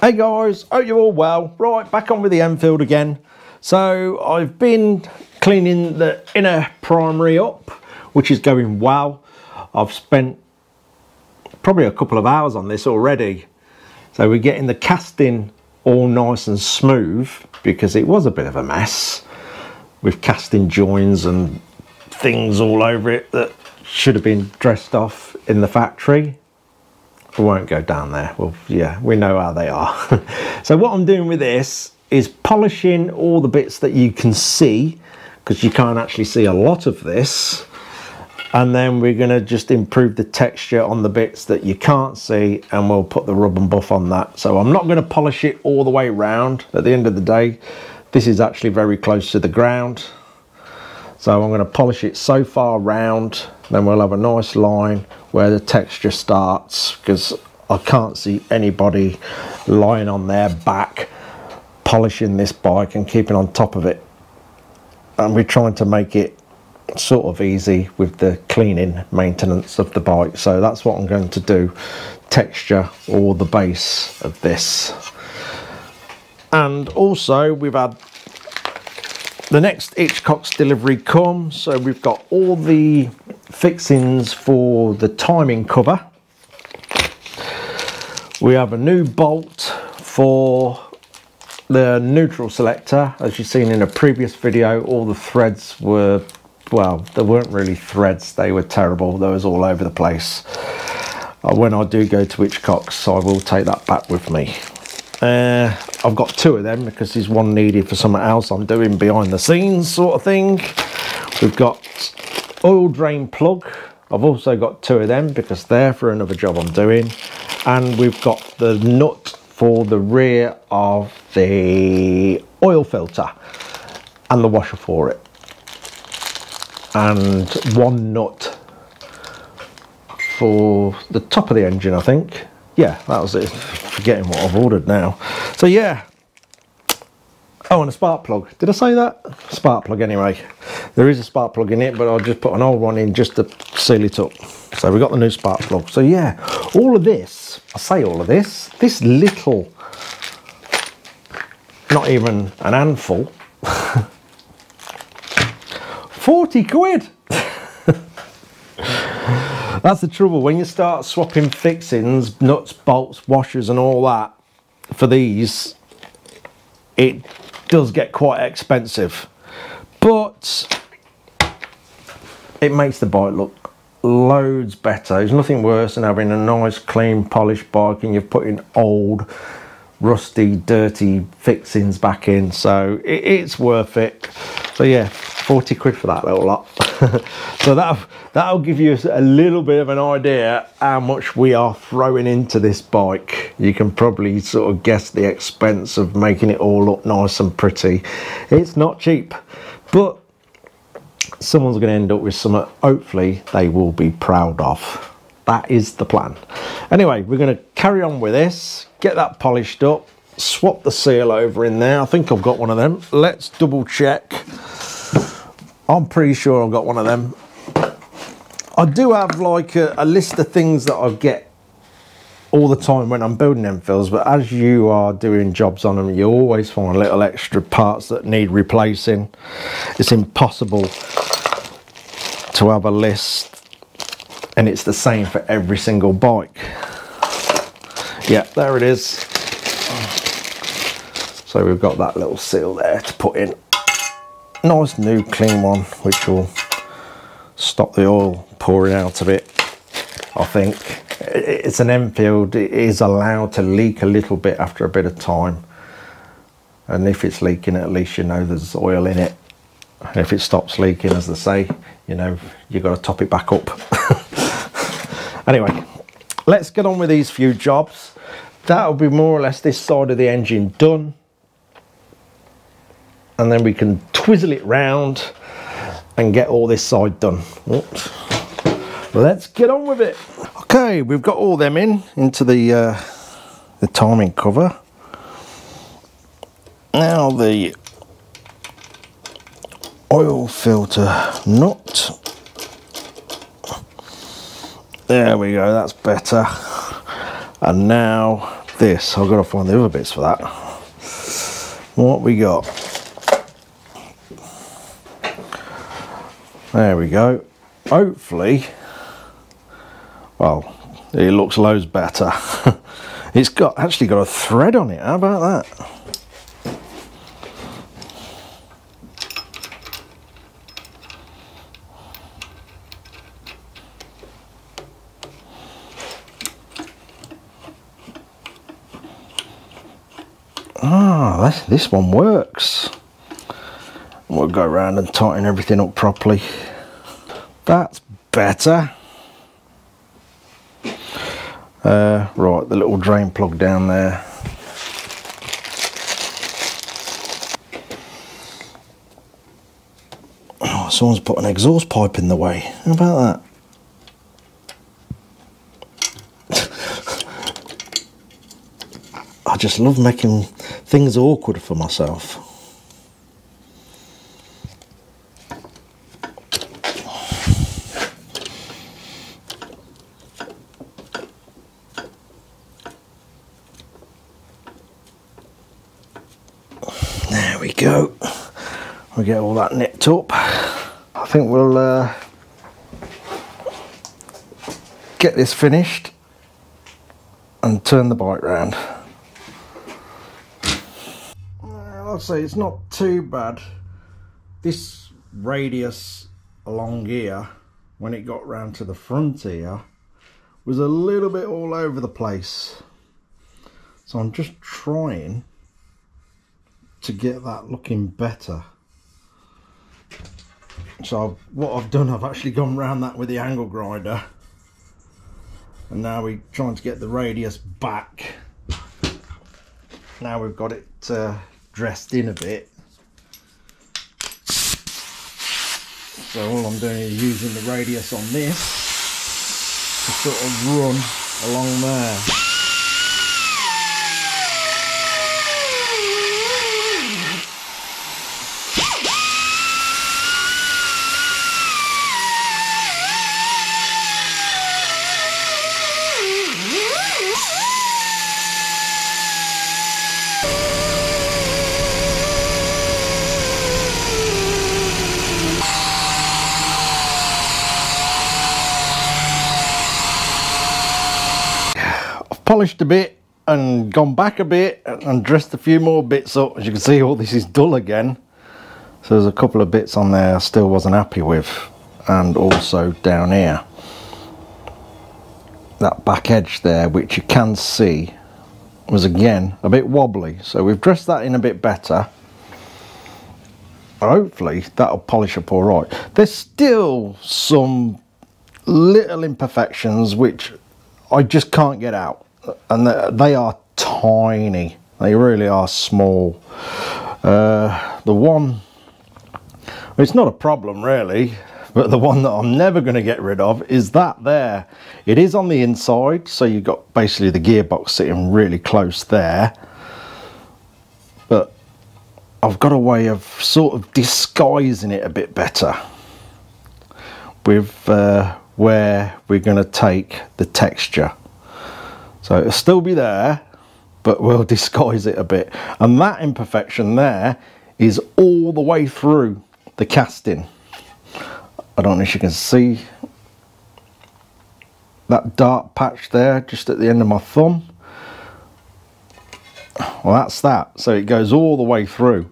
Hey guys, hope you're all well. Right, back on with the Enfield again. So I've been cleaning the inner primary up, which is going well. I've spent probably a couple of hours on this already. So we're getting the casting all nice and smooth because it was a bit of a mess with casting joins and things all over it that should have been dressed off in the factory. We won't go down there. Well, yeah, we know how they are. So what I'm doing with this is polishing all the bits that you can see, because you can't actually see a lot of this. And then we're going to just improve the texture on the bits that you can't see, and we'll put the rub and buff on that. So I'm not going to polish it all the way round. At the end of the day, this is actually very close to the ground. So I'm going to polish it so far round, then we'll have a nice line where the texture starts, because I can't see anybody lying on their back polishing this bike and keeping on top of it. And we're trying to make it sort of easy with the cleaning maintenance of the bike. So that's what I'm going to do, texture all the base of this. And also we've had the next Hitchcock's delivery come, so we've got all the fixings for the timing cover. We have a new bolt for the neutral selector. As you've seen in a previous video, all the threads were, well, they weren't really threads, they were terrible. They was all over the place. When I do go to Hitchcock's, I will take that back with me. I've got two of them because there's one needed for something else I'm doing behind the scenes sort of thing. We've got oil drain plug. I've also got two of them because they're for another job I'm doing. And we've got the nut for the rear of the oil filter and the washer for it. And one nut for the top of the engine, I think. Yeah, that was it. Forgetting what I've ordered now. So yeah. Oh, and a spark plug. Did I say that? Spark plug anyway. There is a spark plug in it, but I'll just put an old one in just to seal it up. So we got the new spark plug. So yeah, all of this, I say all of this little, not even an handful, 40 quid. That's the trouble, when you start swapping fixings, nuts, bolts, washers and all that for these, it does get quite expensive. But it makes the bike look loads better. There's nothing worse than having a nice, clean, polished bike and you're putting old, rusty, dirty fixings back in. So it's worth it. So yeah, 40 quid for that little lot. So that'll give you a little bit of an idea how much we are throwing into this bike. You can probably sort of guess the expense of making it all look nice and pretty. It's not cheap, but someone's going to end up with something hopefully they will be proud of. That is the plan. Anyway, we're going to carry on with this, get that polished up, swap the seal over in there. I think I've got one of them. Let's double check. I'm pretty sure I've got one of them. I do have like a list of things that I get all the time when I'm building Enfields, but as you are doing jobs on them, you always find little extra parts that need replacing. It's impossible to have a list, and it's the same for every single bike. Yeah, there it is. So we've got that little seal there to put in. Nice new clean one, which will stop the oil pouring out of it. I think it's an Enfield. It is allowed to leak a little bit after a bit of time, and if it's leaking, at least you know there's oil in it. And if it stops leaking, as they say, you know, you've got to top it back up. Anyway, let's get on with these few jobs. That'll be more or less this side of the engine done, and then we can twizzle it round and get all this side done. Oops. Let's get on with it. Okay, we've got all them into the timing cover. Now the oil filter nut. There we go, that's better. And now this. I've got to find the other bits for that. What we got? There we go. Hopefully, well, it looks loads better. It's actually got a thread on it. How about that? Ah, this one works. We'll go around and tighten everything up properly. That's better. Right, the little drain plug down there. Oh, someone's put an exhaust pipe in the way. How about that? I just love making things awkward for myself. There we go. We'll get all that nipped up. I think we'll get this finished and turn the bike round. I'll say it's not too bad. This radius along here, when it got round to the front here, was a little bit all over the place. So I'm just trying to get that looking better. So what I've done, I've actually gone round that with the angle grinder, and now we're trying to get the radius back. Now we've got it dressed in a bit. So all I'm doing is using the radius on this to sort of run along there. Polished a bit and gone back a bit and dressed a few more bits up. As you can see, all this is dull again, so there's a couple of bits on there I still wasn't happy with, and also down here, that back edge there, which you can see was again a bit wobbly, so we've dressed that in a bit better. Hopefully that'll polish up all right. There's still some little imperfections which I just can't get out, and they are tiny. They really are small. The one, it's not a problem really, but the one that I'm never going to get rid of is that there. It is on the inside, so you've got basically the gearbox sitting really close there, but I've got a way of sort of disguising it a bit better with where we're going to take the texture. So it'll still be there, but we'll disguise it a bit. And that imperfection there is all the way through the casting. I don't know if you can see that dark patch there just at the end of my thumb. Well, that's that. So it goes all the way through.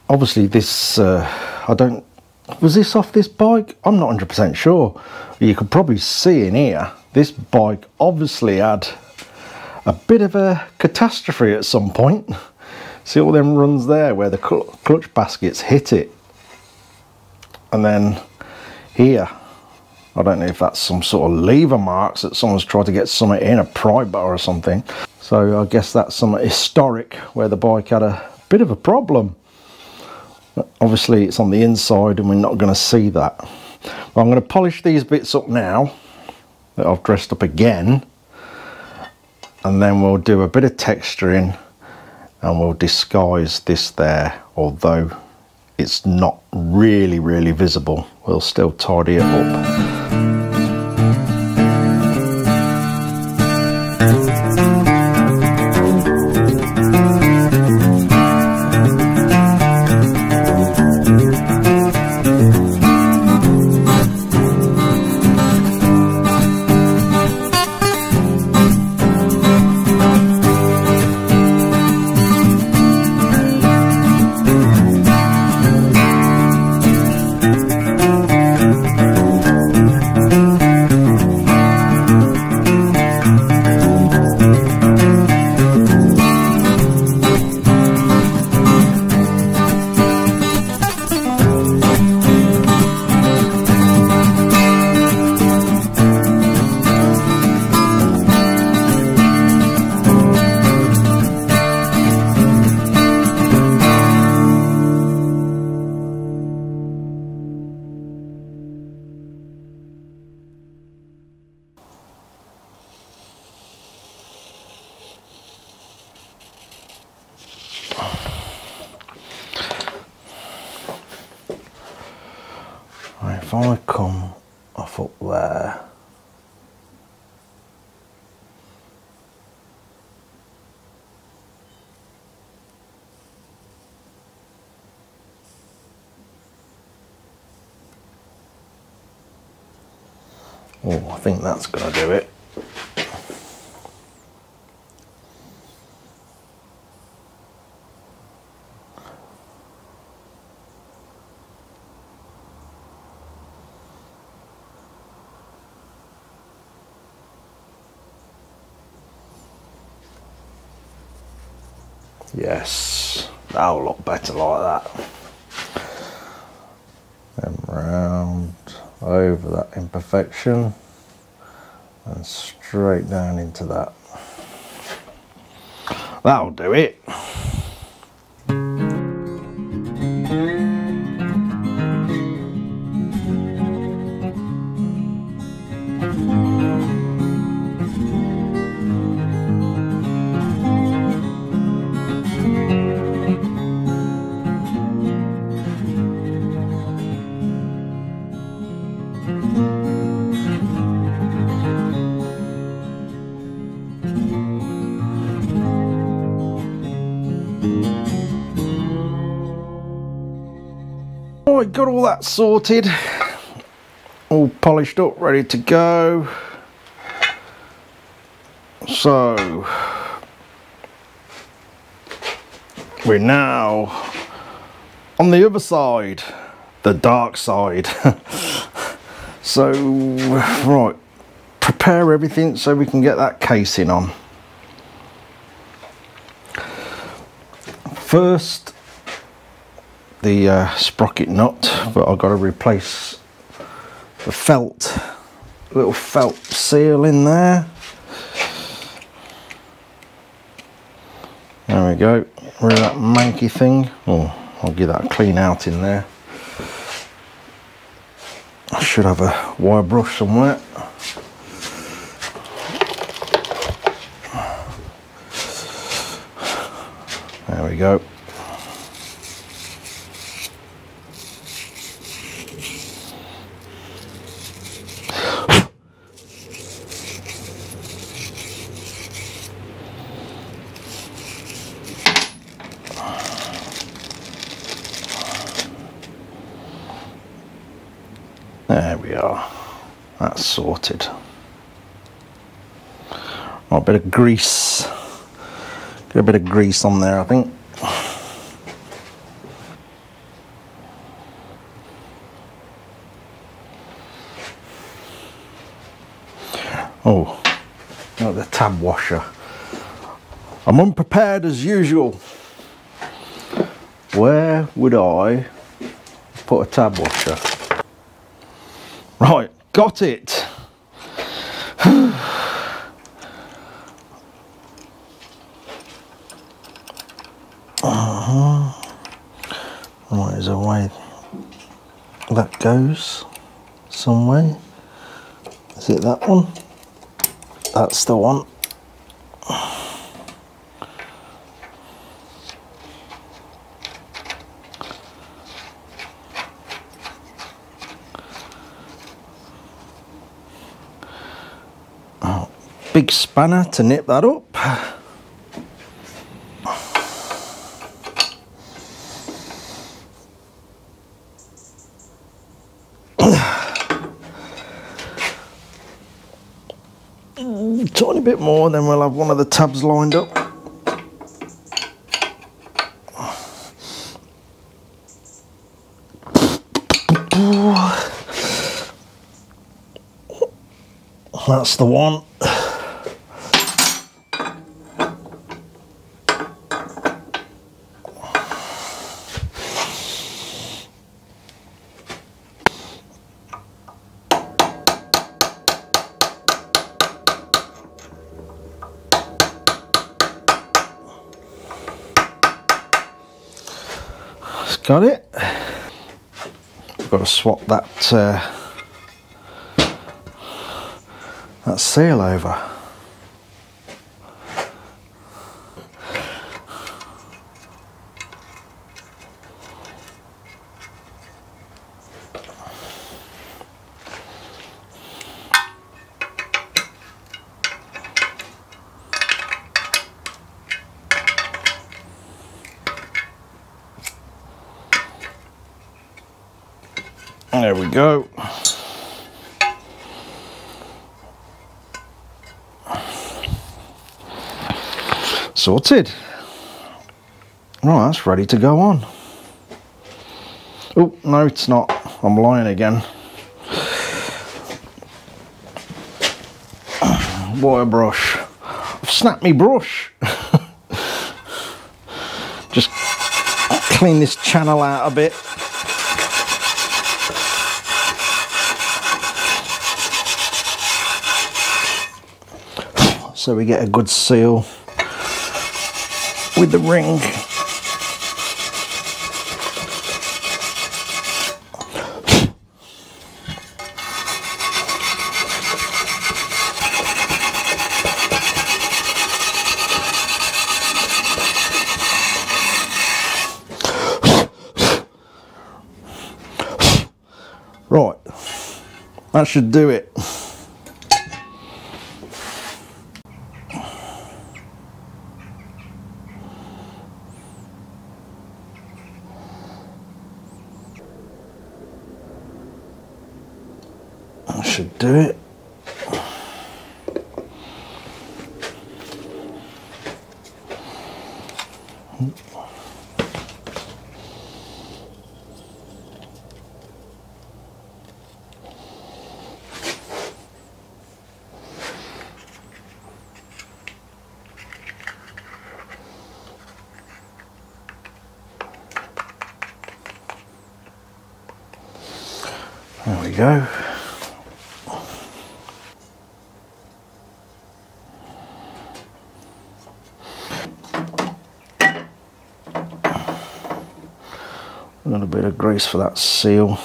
Obviously this, was this off this bike? I'm not 100% sure. You could probably see in here, this bike obviously had a bit of a catastrophe at some point. See all them runs there where the clutch baskets hit it. And then here, I don't know if that's some sort of lever marks that someone's tried to get something in, a pry bar or something. So I guess that's some historic where the bike had a bit of a problem. But obviously it's on the inside and we're not going to see that. But I'm going to polish these bits up now that I've dressed up again, and then we'll do a bit of texturing and we'll disguise this there, although it's not really visible. We'll still tidy it up. Right, if I come off up there, oh, I think that's going to do it. Yes, that'll look better like that. Then round over that imperfection and straight down into that. That'll do it. Right, got all that sorted, all polished up, ready to go. So we're now on the other side, the dark side. So right, prepare everything so we can get that casing on. First, the sprocket nut, but I've got to replace the felt, little felt seal in there. There we go, rid of that manky thing. Oh, I'll give that a clean out in there. I should have a wire brush somewhere. There we go. There we are, that's sorted. Oh, a bit of grease, get a bit of grease on there I think. Oh, got the tab washer. I'm unprepared as usual. Where would I put a tab washer? Right, got it. Right, there's a way that goes some way. Is it that one? That's the one. Big spanner to nip that up. Tiny bit more, then we'll have one of the tabs lined up. That's the one. Got it. Got to swap that that seal over. There we go. Sorted. Right, that's ready to go on. Oh, no, it's not. I'm lying again. Wire brush. I've snapped me brush. Just clean this channel out a bit. So we get a good seal with the ring. Right, that should do it. That should do it. There we go. A little bit of grease for that seal.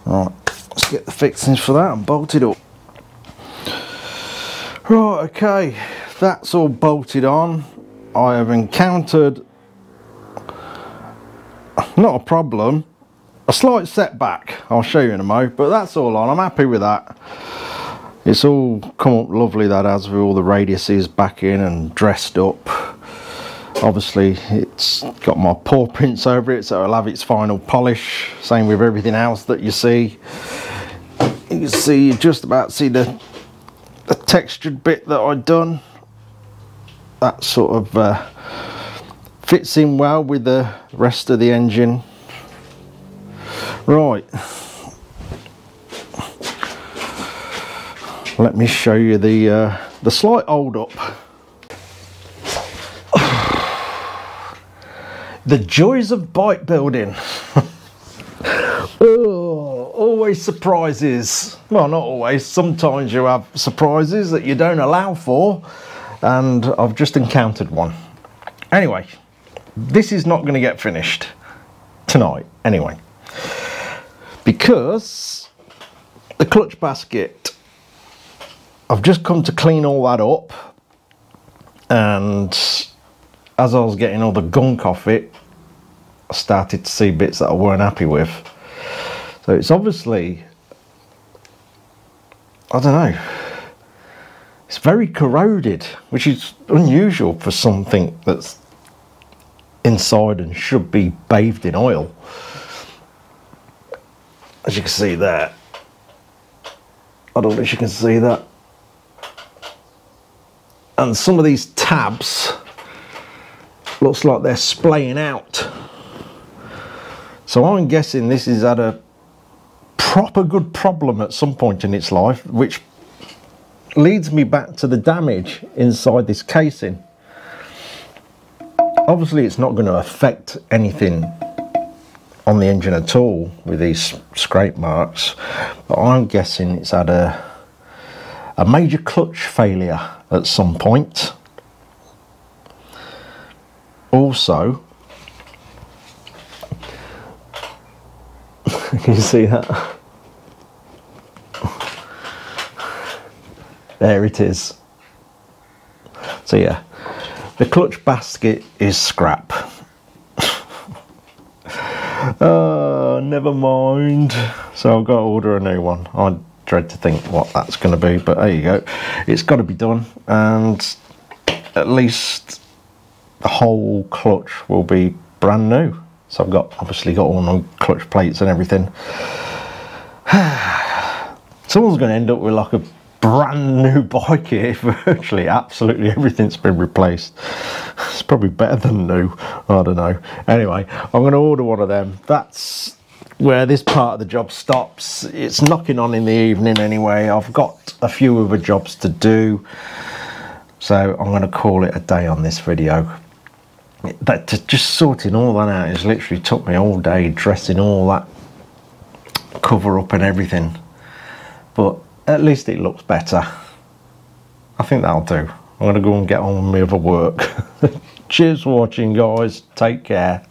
Right, let's get the fixings for that and bolt it up. Right, okay, that's all bolted on. I have encountered, not a problem, a slight setback. I'll show you in a moment, but that's all on. I'm happy with that. It's all come up lovely, that has, with all the radiuses back in and dressed up. Obviously it's got my paw prints over it, so it'll have its final polish. Same with everything else that you see. You can see, you just about see the textured bit that I've done. That sort of fits in well with the rest of the engine. Right, let me show you the slight hold up. The joys of bike building. Oh, always surprises. Well, not always. Sometimes you have surprises that you don't allow for, and I've just encountered one. Anyway, this is not going to get finished tonight anyway, because the clutch basket, I've just come to clean all that up, and as I was getting all the gunk off it, I started to see bits that I weren't happy with. So it's obviously, I don't know, it's very corroded, which is unusual for something that's inside and should be bathed in oil. As you can see there, I don't know if you can see that. And some of these tabs looks like they're splaying out. So I'm guessing this has had a proper good problem at some point in its life, which leads me back to the damage inside this casing. Obviously it's not going to affect anything on the engine at all with these scrape marks, but I'm guessing it's had a major clutch failure at some point. Also, can you see that? There it is. So yeah, the clutch basket is scrap. Never mind. So I've got to order a new one. I dread to think what that's going to be, but there you go. It's got to be done, and at least the whole clutch will be brand new. So I've obviously got all my clutch plates and everything. Someone's going to end up with like a brand new bike here. Virtually absolutely everything's been replaced. It's probably better than new, I don't know. Anyway, I'm going to order one of them. That's where this part of the job stops. It's knocking on in the evening anyway. I've got a few other jobs to do, so I'm going to call it a day on this video. Just sorting all that out is literally took me all day, dressing all that cover up and everything, but at least it looks better. I think that'll do. I'm going to go and get on with my other work. Cheers for watching, guys. Take care.